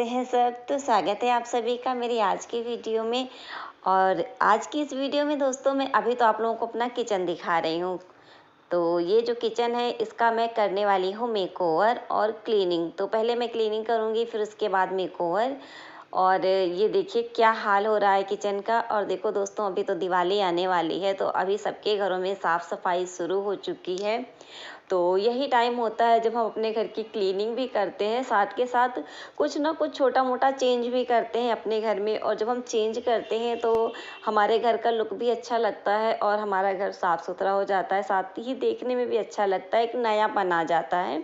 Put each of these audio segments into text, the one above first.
कैसे हैं सब। तो स्वागत है आप सभी का मेरी आज की वीडियो में। और आज की इस वीडियो में दोस्तों मैं अभी तो आप लोगों को अपना किचन दिखा रही हूँ। तो ये जो किचन है इसका मैं करने वाली हूँ मेकओवर और क्लीनिंग। तो पहले मैं क्लीनिंग करूँगी, फिर उसके बाद मेकओवर। और ये देखिए क्या हाल हो रहा है किचन का। और देखो दोस्तों, अभी तो दिवाली आने वाली है, तो अभी सबके घरों में साफ़ सफाई शुरू हो चुकी है। तो यही टाइम होता है जब हम अपने घर की क्लीनिंग भी करते हैं, साथ के साथ कुछ ना कुछ छोटा मोटा चेंज भी करते हैं अपने घर में। और जब हम चेंज करते हैं तो हमारे घर का लुक भी अच्छा लगता है और हमारा घर साफ़ सुथरा हो जाता है, साथ ही देखने में भी अच्छा लगता है, एक नयापन आ जाता है।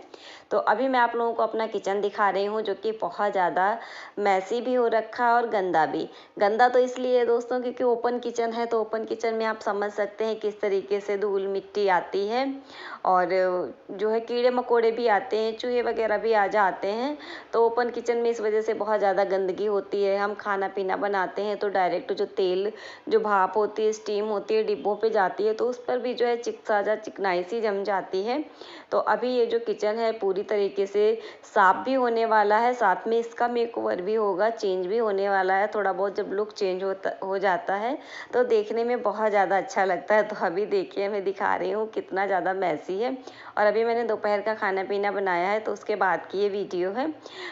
तो अभी मैं आप लोगों को अपना किचन दिखा रही हूँ, जो कि बहुत ज़्यादा मैसी भी हो रखा है और गंदा भी। गंदा तो इसलिए है दोस्तों क्योंकि ओपन किचन है, तो ओपन किचन में आप समझ सकते हैं किस तरीके से धूल मिट्टी आती है और जो है कीड़े मकोड़े भी आते हैं, चूहे वगैरह भी आ जाते हैं। तो ओपन किचन में इस वजह से बहुत ज़्यादा गंदगी होती है। हम खाना पीना बनाते हैं तो डायरेक्ट जो तेल, जो भाप होती है, स्टीम होती है, डिब्बों पे जाती है, तो उस पर भी जो है साजा चिकनाई सी जम जाती है। तो अभी ये जो किचन है पूरी तरीके से साफ भी होने वाला है, साथ में इसका मेकओवर भी होगा, चेंज भी होने वाला है। थोड़ा बहुत जब लुक चेंज हो जाता है तो देखने में बहुत ज़्यादा अच्छा लगता है। तो अभी देखिए मैं दिखा रही हूँ कितना ज़्यादा मैसी है। और अभी मैंने दोपहर का खाना पीना बनाया है, तो उसके बाद की ये वीडियो है।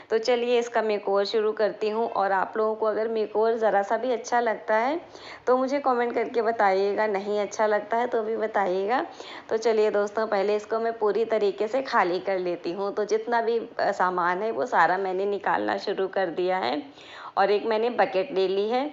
तो चलिए इसका मेकओवर शुरू करती हूँ। और आप लोगों को अगर मेकओवर ज़रा सा भी अच्छा लगता है तो मुझे कमेंट करके बताइएगा, नहीं अच्छा लगता है तो भी बताइएगा। तो चलिए दोस्तों, पहले इसको मैं पूरी तरीके से खाली कर लेती हूँ। तो जितना भी सामान है वो सारा मैंने निकालना शुरू कर दिया है। और एक मैंने बकेट ले ली है।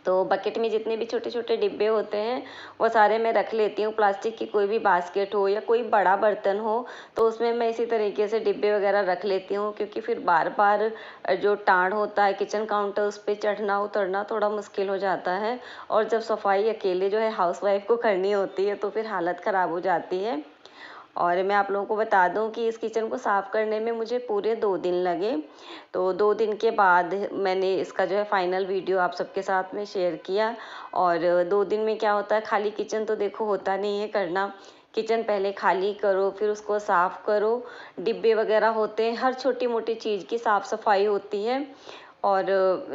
तो बकेट में जितने भी छोटे छोटे डिब्बे होते हैं वो सारे मैं रख लेती हूँ। प्लास्टिक की कोई भी बास्केट हो या कोई बड़ा बर्तन हो तो उसमें मैं इसी तरीके से डिब्बे वगैरह रख लेती हूँ, क्योंकि फिर बार बार जो टाण होता है किचन काउंटर, उस पर चढ़ना उतरना थोड़ा मुश्किल हो जाता है। और जब सफाई अकेले जो है हाउसवाइफ को करनी होती है तो फिर हालत ख़राब हो जाती है। और मैं आप लोगों को बता दूं कि इस किचन को साफ़ करने में मुझे पूरे 2 दिन लगे। तो 2 दिन के बाद मैंने इसका जो है फाइनल वीडियो आप सबके साथ में शेयर किया। और 2 दिन में क्या होता है, खाली किचन तो देखो होता नहीं है करना। किचन पहले खाली करो, फिर उसको साफ़ करो, डिब्बे वगैरह होते हैं, हर छोटी मोटी चीज़ की साफ़ सफाई होती है। और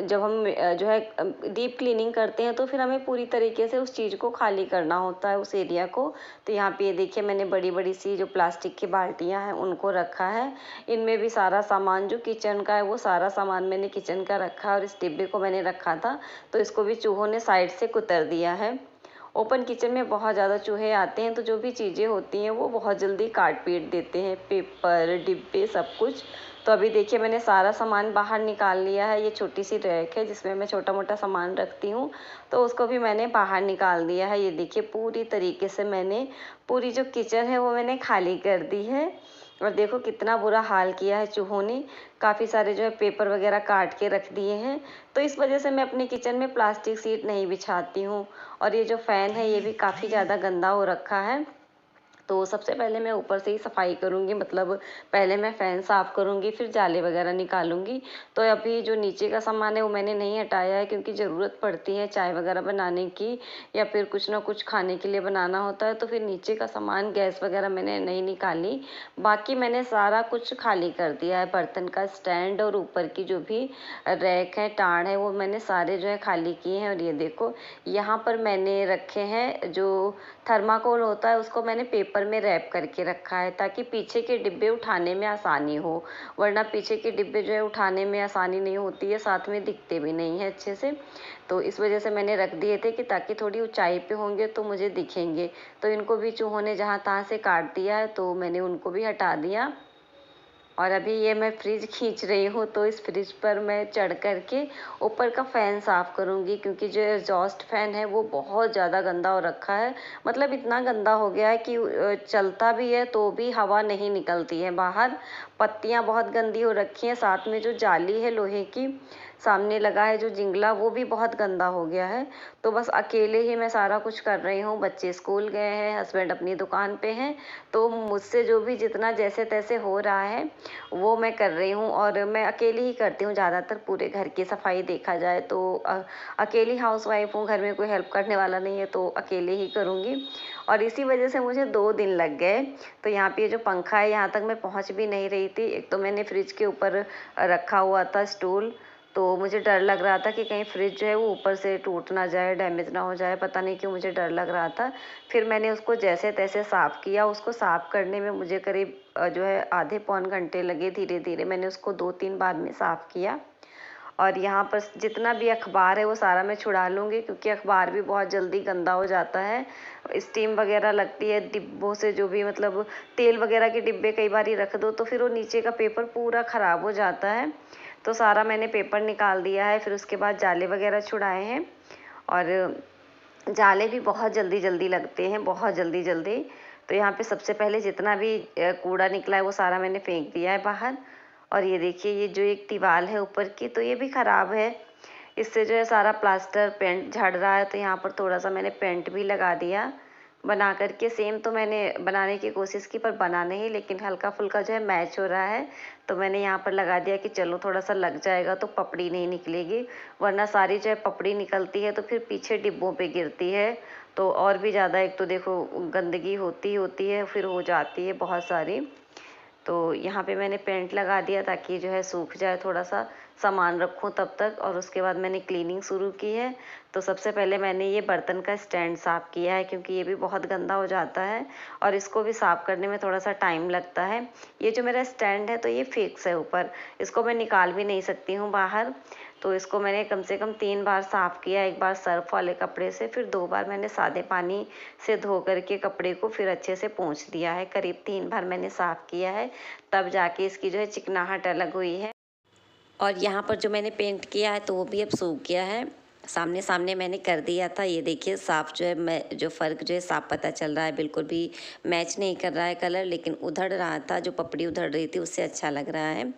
जब हम जो है डीप क्लीनिंग करते हैं तो फिर हमें पूरी तरीके से उस चीज़ को खाली करना होता है, उस एरिया को। तो यहाँ पे ये देखिए मैंने बड़ी बड़ी सी जो प्लास्टिक की बाल्टियाँ हैं उनको रखा है। इनमें भी सारा सामान जो किचन का है वो सारा सामान मैंने किचन का रखा है। और इस डिब्बे को मैंने रखा था तो इसको भी चूहों ने साइड से कुतर दिया है। ओपन किचन में बहुत ज़्यादा चूहे आते हैं, तो जो भी चीज़ें होती हैं वो बहुत जल्दी काट पीट देते हैं, पेपर डिब्बे सब कुछ। तो अभी देखिए मैंने सारा सामान बाहर निकाल लिया है। ये छोटी सी रैक है जिसमें मैं छोटा मोटा सामान रखती हूँ, तो उसको भी मैंने बाहर निकाल दिया है। ये देखिए पूरी तरीके से मैंने पूरी जो किचन है वो मैंने खाली कर दी है। और देखो कितना बुरा हाल किया है चूहों ने, काफ़ी सारे जो है पेपर वगैरह काट के रख दिए हैं। तो इस वजह से मैं अपने किचन में प्लास्टिक सीट नहीं बिछाती हूँ। और ये जो फ़ैन है ये भी काफ़ी ज़्यादा गंदा हो रखा है। तो सबसे पहले मैं ऊपर से ही सफाई करूँगी, मतलब पहले मैं फ़ैन साफ़ करूँगी, फिर जाले वगैरह निकालूंगी। तो अभी जो नीचे का सामान है वो मैंने नहीं हटाया है, क्योंकि ज़रूरत पड़ती है चाय वगैरह बनाने की या फिर कुछ ना कुछ खाने के लिए बनाना होता है। तो फिर नीचे का सामान, गैस वगैरह मैंने नहीं निकाली। बाकी मैंने सारा कुछ खाली कर दिया है। बर्तन का स्टैंड और ऊपर की जो भी रैक है, टाण है, वो मैंने सारे जो है खाली किए हैं। और ये देखो यहाँ पर मैंने रखे हैं जो थर्माकोल होता है, उसको मैंने पेपर में रैप करके रखा है ताकि पीछे के डिब्बे उठाने में आसानी हो। वरना पीछे के डिब्बे जो है उठाने में आसानी नहीं होती है, साथ में दिखते भी नहीं है अच्छे से। तो इस वजह से मैंने रख दिए थे कि ताकि थोड़ी ऊंचाई पे होंगे तो मुझे दिखेंगे। तो इनको भी चूहों ने जहाँ तहाँ से काट दिया है, तो मैंने उनको भी हटा दिया। और अभी ये मैं फ्रिज खींच रही हूँ, तो इस फ्रिज पर मैं चढ़ कर के ऊपर का फ़ैन साफ़ करूँगी, क्योंकि जो एग्जॉस्ट फ़ैन है वो बहुत ज़्यादा गंदा हो रखा है। मतलब इतना गंदा हो गया है कि चलता भी है तो भी हवा नहीं निकलती है बाहर। पत्तियाँ बहुत गंदी हो रखी हैं, साथ में जो जाली है लोहे की सामने लगा है जो जिंगला वो भी बहुत गंदा हो गया है। तो बस अकेले ही मैं सारा कुछ कर रही हूँ। बच्चे स्कूल गए हैं, हस्बैंड अपनी दुकान पे हैं, तो मुझसे जो भी जितना जैसे तैसे हो रहा है वो मैं कर रही हूँ। और मैं अकेले ही करती हूँ ज़्यादातर पूरे घर की सफाई देखा जाए तो। अकेली हाउसवाइफ हूँ, घर में कोई हेल्प करने वाला नहीं है तो अकेले ही करूँगी। और इसी वजह से मुझे 2 दिन लग गए। तो यहाँ पे जो पंखा है यहाँ तक मैं पहुँच भी नहीं रही थी। एक तो मैंने फ्रिज के ऊपर रखा हुआ था स्टूल, तो मुझे डर लग रहा था कि कहीं फ्रिज जो है वो ऊपर से टूट ना जाए, डैमेज ना हो जाए, पता नहीं क्यों मुझे डर लग रहा था। फिर मैंने उसको जैसे तैसे साफ़ किया। उसको साफ़ करने में मुझे करीब जो है आधे पौन घंटे लगे। धीरे धीरे मैंने उसको 2-3 बार में साफ़ किया। और यहाँ पर जितना भी अखबार है वो सारा मैं छुड़ा लूँगी, क्योंकि अखबार भी बहुत जल्दी गंदा हो जाता है। स्टीम वगैरह लगती है डिब्बों से, जो भी मतलब तेल वगैरह के डिब्बे कई बार ही रख दो तो फिर वो नीचे का पेपर पूरा ख़राब हो जाता है। तो सारा मैंने पेपर निकाल दिया है। फिर उसके बाद जाले वगैरह छुड़ाए हैं। और जाले भी बहुत जल्दी जल्दी लगते हैं, बहुत जल्दी जल्दी। तो यहाँ पे सबसे पहले जितना भी कूड़ा निकला है वो सारा मैंने फेंक दिया है बाहर। और ये देखिए, ये जो एक दीवार है ऊपर की, तो ये भी ख़राब है। इससे जो है सारा प्लास्टर पेंट झड़ रहा है। तो यहाँ पर थोड़ा सा मैंने पेंट भी लगा दिया बना करके। सेम तो मैंने बनाने की कोशिश की पर बना नहीं, लेकिन हल्का फुल्का जो है मैच हो रहा है। तो मैंने यहाँ पर लगा दिया कि चलो थोड़ा सा लग जाएगा तो पपड़ी नहीं निकलेगी, वरना सारी जो है पपड़ी निकलती है तो फिर पीछे डिब्बों पे गिरती है। तो और भी ज़्यादा, एक तो देखो गंदगी होती है, फिर हो जाती है बहुत सारी। तो यहाँ पे मैंने पेंट लगा दिया ताकि जो है सूख जाए, थोड़ा सा सामान रखूँ तब तक। और उसके बाद मैंने क्लीनिंग शुरू की है। तो सबसे पहले मैंने ये बर्तन का स्टैंड साफ़ किया है, क्योंकि ये भी बहुत गंदा हो जाता है और इसको भी साफ़ करने में थोड़ा सा टाइम लगता है। ये जो मेरा स्टैंड है तो ये फिक्स है ऊपर, इसको मैं निकाल भी नहीं सकती हूँ बाहर। तो इसको मैंने कम से कम 3 बार साफ़ किया। एक बार सर्फ वाले कपड़े से, फिर 2 बार मैंने सादे पानी से धो करके कपड़े को फिर अच्छे से पोंछ दिया है। करीब 3 बार मैंने साफ़ किया है, तब जाके इसकी जो है चिकनाहट अलग हुई है। और यहाँ पर जो मैंने पेंट किया है तो वो भी अब सूख गया है। सामने सामने मैंने कर दिया था। ये देखिए साफ़ जो है, मैं जो फ़र्क जो है साफ़ पता चल रहा है। बिल्कुल भी मैच नहीं कर रहा है कलर, लेकिन उधड़ रहा था, जो पपड़ी उधड़ रही थी उससे अच्छा लग रहा है।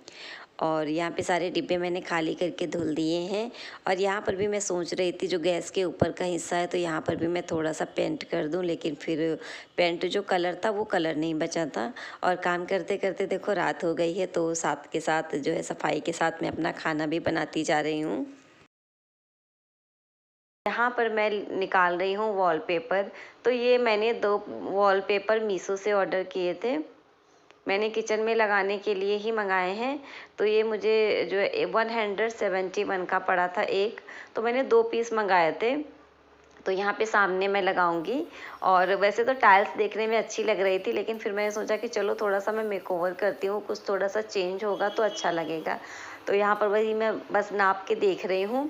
और यहाँ पे सारे डिब्बे मैंने खाली करके धुल दिए हैं। और यहाँ पर भी मैं सोच रही थी, जो गैस के ऊपर का हिस्सा है तो यहाँ पर भी मैं थोड़ा सा पेंट कर दूँ, लेकिन फिर पेंट जो कलर था वो कलर नहीं बचा था। और काम करते करते देखो रात हो गई है, तो साथ के साथ जो है सफाई के साथ मैं अपना खाना भी बनाती जा रही हूँ। यहाँ पर मैं निकाल रही हूँ वॉलपेपर। तो ये मैंने 2 वॉलपेपर मीशो से ऑर्डर किए थे। मैंने किचन में लगाने के लिए ही मंगाए हैं। तो ये मुझे जो है 171 का पड़ा था एक। तो मैंने 2 पीस मंगाए थे। तो यहाँ पे सामने मैं लगाऊंगी। और वैसे तो टाइल्स देखने में अच्छी लग रही थी, लेकिन फिर मैंने सोचा कि चलो थोड़ा सा मैं मेकओवर करती हूँ, कुछ थोड़ा सा चेंज होगा तो अच्छा लगेगा। तो यहाँ पर वही मैं बस नाप के देख रही हूँ।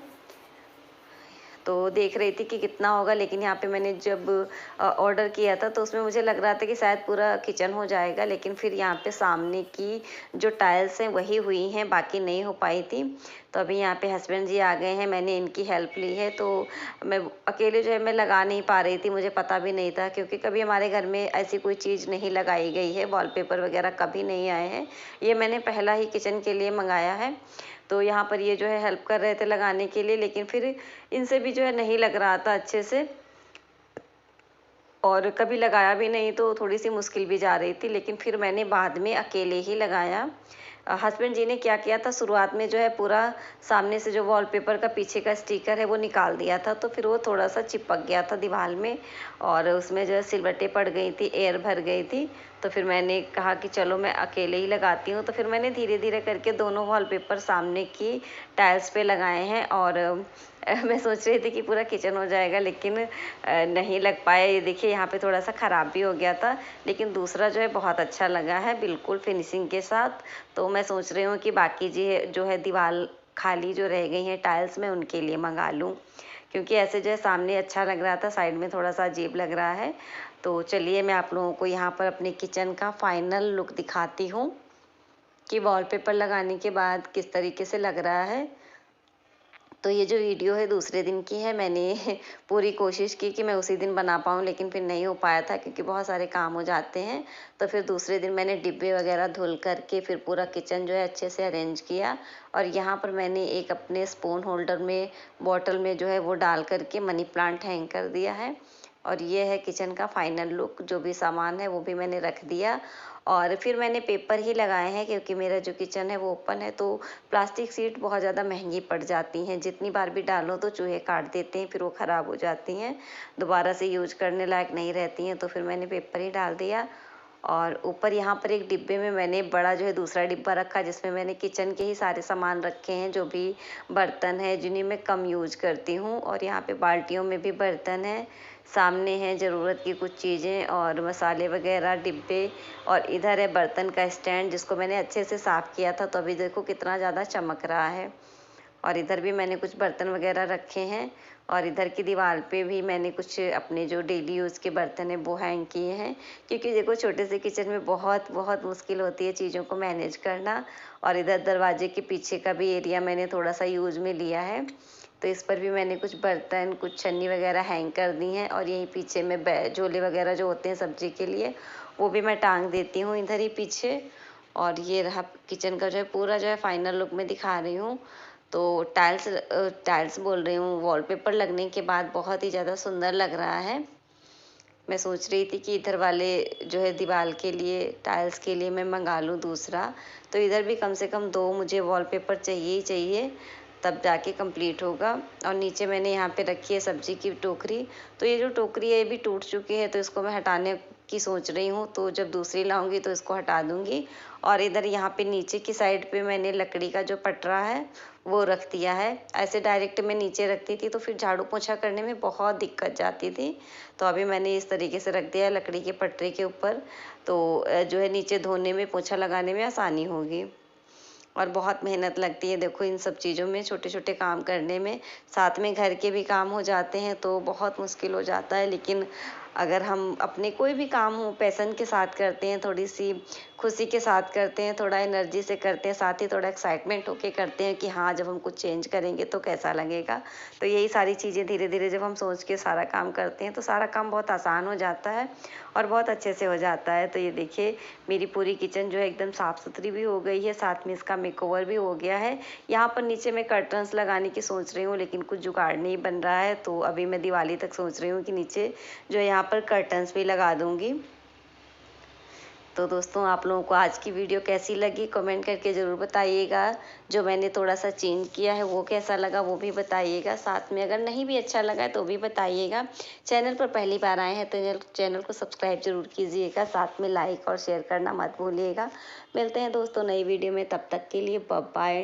तो देख रही थी कि कितना होगा, लेकिन यहाँ पे मैंने जब ऑर्डर किया था तो उसमें मुझे लग रहा था कि शायद पूरा किचन हो जाएगा, लेकिन फिर यहाँ पे सामने की जो टाइल्स हैं वही हुई हैं, बाकी नहीं हो पाई थी। तो अभी यहाँ पे हस्बैंड जी आ गए हैं, मैंने इनकी हेल्प ली है। तो मैं अकेले जो है मैं लगा नहीं पा रही थी, मुझे पता भी नहीं था, क्योंकि कभी हमारे घर में ऐसी कोई चीज़ नहीं लगाई गई है, वॉलपेपर वगैरह कभी नहीं आए हैं। ये मैंने पहला ही किचन के लिए मंगाया है। तो यहाँ पर ये जो है हेल्प कर रहे थे लगाने के लिए, लेकिन फिर इनसे भी जो है नहीं लग रहा था अच्छे से। और कभी लगाया भी नहीं तो थोड़ी सी मुश्किल भी जा रही थी, लेकिन फिर मैंने बाद में अकेले ही लगाया। हस्बैंड जी ने क्या किया था, शुरुआत में जो है पूरा सामने से जो वॉलपेपर का पीछे का स्टिकर है वो निकाल दिया था, तो फिर वो थोड़ा सा चिपक गया था दीवार में और उसमें जो है सिलवटें पड़ गई थी, एयर भर गई थी। तो फिर मैंने कहा कि चलो मैं अकेले ही लगाती हूँ। तो फिर मैंने धीरे धीरे करके दोनों वॉलपेपर सामने की टाइल्स पे लगाए हैं। और मैं सोच रही थी कि पूरा किचन हो जाएगा, लेकिन नहीं लग पाया। ये देखिए यहाँ पे थोड़ा सा ख़राब भी हो गया था, लेकिन दूसरा जो है बहुत अच्छा लगा है, बिल्कुल फिनिशिंग के साथ। तो मैं सोच रही हूँ कि बाकी जो है दीवार खाली जो रह गई हैं टाइल्स में उनके लिए मंगा लूँ, क्योंकि ऐसे जो है सामने अच्छा लग रहा था, साइड में थोड़ा सा अजीब लग रहा है। तो चलिए मैं आप लोगों को यहाँ पर अपने किचन का फाइनल लुक दिखाती हूँ कि वॉलपेपर लगाने के बाद किस तरीके से लग रहा है। तो ये जो वीडियो है दूसरे दिन की है। मैंने पूरी कोशिश की कि मैं उसी दिन बना पाऊँ, लेकिन फिर नहीं हो पाया था क्योंकि बहुत सारे काम हो जाते हैं। तो फिर दूसरे दिन मैंने डिब्बे वगैरह धुल करके फिर पूरा किचन जो है अच्छे से अरेंज किया। और यहाँ पर मैंने एक अपने स्पून होल्डर में बॉटल में जो है वो डाल करके मनी प्लांट हैंग कर दिया है। और ये है किचन का फाइनल लुक। जो भी सामान है वो भी मैंने रख दिया। और फिर मैंने पेपर ही लगाए हैं क्योंकि मेरा जो किचन है वो ओपन है, तो प्लास्टिक शीट बहुत ज़्यादा महंगी पड़ जाती हैं। जितनी बार भी डालो तो चूहे काट देते हैं, फिर वो ख़राब हो जाती हैं, दोबारा से यूज करने लायक नहीं रहती हैं। तो फिर मैंने पेपर ही डाल दिया। और ऊपर यहाँ पर एक डिब्बे में मैंने बड़ा जो है दूसरा डिब्बा रखा, जिसमें मैंने किचन के ही सारे सामान रखे हैं, जो भी बर्तन है जिन्हें मैं कम यूज करती हूँ। और यहाँ पे बाल्टियों में भी बर्तन है, सामने है ज़रूरत की कुछ चीज़ें और मसाले वगैरह डिब्बे। और इधर है बर्तन का स्टैंड, जिसको मैंने अच्छे से साफ़ किया था, तो अभी देखो कितना ज़्यादा चमक रहा है। और इधर भी मैंने कुछ बर्तन वगैरह रखे हैं। और इधर की दीवार पे भी मैंने कुछ अपने जो डेली यूज़ के बर्तन हैं वो हैंग किए हैं, क्योंकि देखो छोटे से किचन में बहुत बहुत मुश्किल होती है चीज़ों को मैनेज करना। और इधर दरवाजे के पीछे का भी एरिया मैंने थोड़ा सा यूज़ में लिया है, तो इस पर भी मैंने कुछ बर्तन कुछ छन्नी वगैरह हैंग कर दी हैं। और यहीं पीछे में झोले वगैरह जो होते हैं सब्जी के लिए, वो भी मैं टांग देती हूँ इधर ही पीछे। और ये रहा किचन का जो है पूरा जो है फाइनल लुक में दिखा रही हूँ। तो टाइल्स बोल रही हूँ, वॉलपेपर लगने के बाद बहुत ही ज़्यादा सुंदर लग रहा है। मैं सोच रही थी कि इधर वाले जो है दीवार के लिए टाइल्स के लिए मैं मंगा लूँ दूसरा। तो इधर भी कम से कम 2 मुझे वॉलपेपर चाहिए ही चाहिए, तब जाके कंप्लीट होगा। और नीचे मैंने यहाँ पे रखी है सब्जी की टोकरी। तो ये जो टोकरी है ये भी टूट चुकी है, तो इसको मैं हटाने की सोच रही हूँ। तो जब दूसरी लाऊंगी तो इसको हटा दूंगी। और इधर यहाँ पे नीचे की साइड पे मैंने लकड़ी का जो पटरा है वो रख दिया है। ऐसे डायरेक्ट मैं नीचे रखती थी तो फिर झाड़ू पोछा करने में बहुत दिक्कत जाती थी, तो अभी मैंने इस तरीके से रख दिया है लकड़ी के पटरे के ऊपर। तो जो है नीचे धोने में पोछा लगाने में आसानी होगी। और बहुत मेहनत लगती है देखो इन सब चीज़ों में, छोटे छोटे काम करने में। साथ में घर के भी काम हो जाते हैं तो बहुत मुश्किल हो जाता है। लेकिन अगर हम अपने कोई भी काम हो पैसन के साथ करते हैं, थोड़ी सी खुशी के साथ करते हैं, थोड़ा एनर्जी से करते हैं, साथ ही थोड़ा एक्साइटमेंट होके करते हैं कि हाँ जब हम कुछ चेंज करेंगे तो कैसा लगेगा। तो यही सारी चीज़ें धीरे धीरे जब हम सोच के सारा काम करते हैं तो सारा काम बहुत आसान हो जाता है और बहुत अच्छे से हो जाता है। तो ये देखिए मेरी पूरी किचन जो है एकदम साफ़ सुथरी भी हो गई है, साथ में इसका मेकओवर भी हो गया है। यहाँ पर नीचे मैं कर्टन्स लगाने की सोच रही हूँ, लेकिन कुछ जुगाड़ नहीं बन रहा है, तो अभी मैं दिवाली तक सोच रही हूँ कि नीचे जो यहाँ पर कर्टन्स भी लगा दूँगी। तो दोस्तों आप लोगों को आज की वीडियो कैसी लगी कमेंट करके ज़रूर बताइएगा। जो मैंने थोड़ा सा चेंज किया है वो कैसा लगा वो भी बताइएगा। साथ में अगर नहीं भी अच्छा लगा तो भी बताइएगा। चैनल पर पहली बार आए हैं तो चैनल को सब्सक्राइब जरूर कीजिएगा, साथ में लाइक और शेयर करना मत भूलिएगा। मिलते हैं दोस्तों नई वीडियो में, तब तक के लिए बाय बाय।